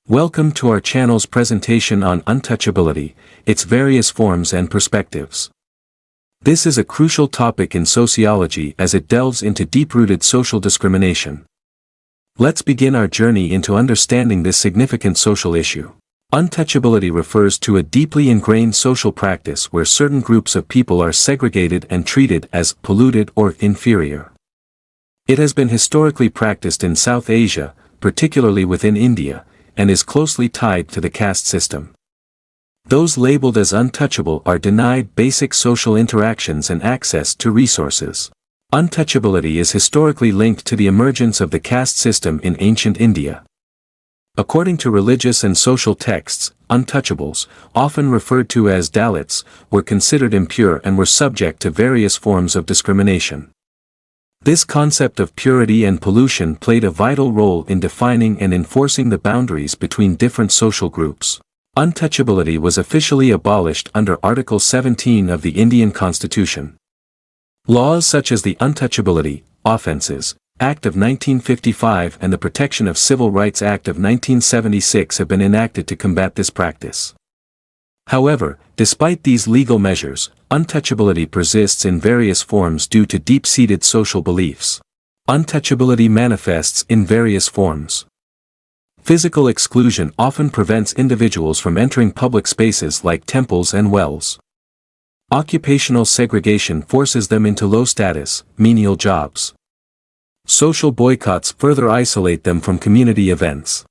Welcome to our channel's presentation on untouchability, its various forms and perspectives. This is a crucial topic in sociology as it delves into deep-rooted social discrimination. Let's begin our journey into understanding this significant social issue. Untouchability refers to a deeply ingrained social practice where certain groups of people are segregated and treated as polluted or inferior. It has been historically practiced in South Asia, particularly within India, and is closely tied to the caste system. Those labeled as untouchable are denied basic social interactions and access to resources. Untouchability is historically linked to the emergence of the caste system in ancient India. According to religious and social texts, untouchables, often referred to as Dalits, were considered impure and were subject to various forms of discrimination. This concept of purity and pollution played a vital role in defining and enforcing the boundaries between different social groups. Untouchability was officially abolished under Article 17 of the Indian Constitution. Laws such as the Untouchability, Offences, Act of 1955 and the Protection of Civil Rights Act of 1976 have been enacted to combat this practice. However, despite these legal measures, untouchability persists in various forms due to deep-seated social beliefs. Untouchability manifests in various forms. Physical exclusion often prevents individuals from entering public spaces like temples and wells. Occupational segregation forces them into low-status, menial jobs. Social boycotts further isolate them from community events.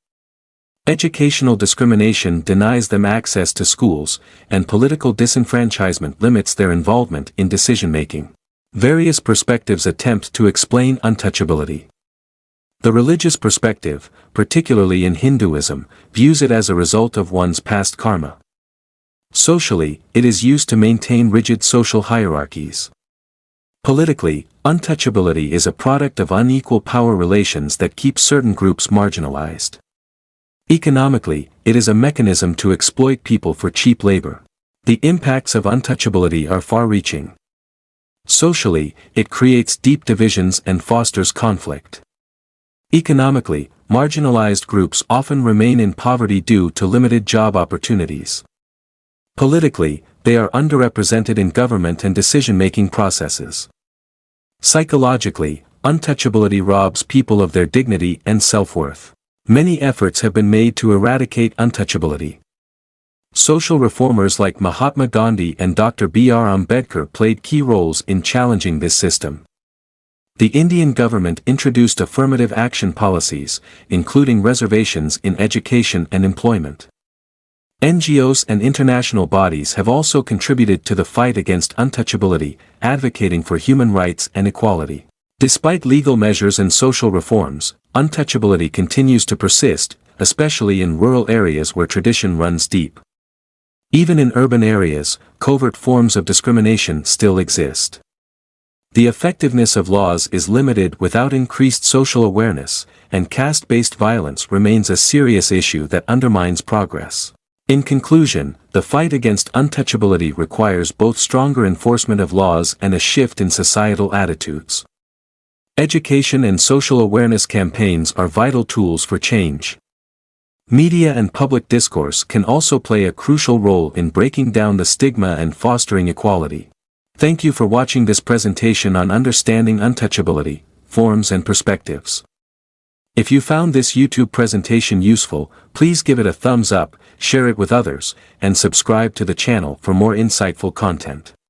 Educational discrimination denies them access to schools, and political disenfranchisement limits their involvement in decision-making. Various perspectives attempt to explain untouchability. The religious perspective, particularly in Hinduism, views it as a result of one's past karma. Socially, it is used to maintain rigid social hierarchies. Politically, untouchability is a product of unequal power relations that keep certain groups marginalized. Economically, it is a mechanism to exploit people for cheap labor. The impacts of untouchability are far-reaching. Socially, it creates deep divisions and fosters conflict. Economically, marginalized groups often remain in poverty due to limited job opportunities. Politically, they are underrepresented in government and decision-making processes. Psychologically, untouchability robs people of their dignity and self-worth. Many efforts have been made to eradicate untouchability. Social reformers like Mahatma Gandhi and Dr. B.R. Ambedkar played key roles in challenging this system. The Indian government introduced affirmative action policies, including reservations in education and employment. NGOs and international bodies have also contributed to the fight against untouchability, advocating for human rights and equality. Despite legal measures and social reforms, untouchability continues to persist, especially in rural areas where tradition runs deep. Even in urban areas, covert forms of discrimination still exist. The effectiveness of laws is limited without increased social awareness, and caste-based violence remains a serious issue that undermines progress. In conclusion, the fight against untouchability requires both stronger enforcement of laws and a shift in societal attitudes. Education and social awareness campaigns are vital tools for change. Media and public discourse can also play a crucial role in breaking down the stigma and fostering equality. Thank you for watching this presentation on understanding untouchability, forms and perspectives. If you found this YouTube presentation useful, please give it a thumbs up, share it with others, and subscribe to the channel for more insightful content.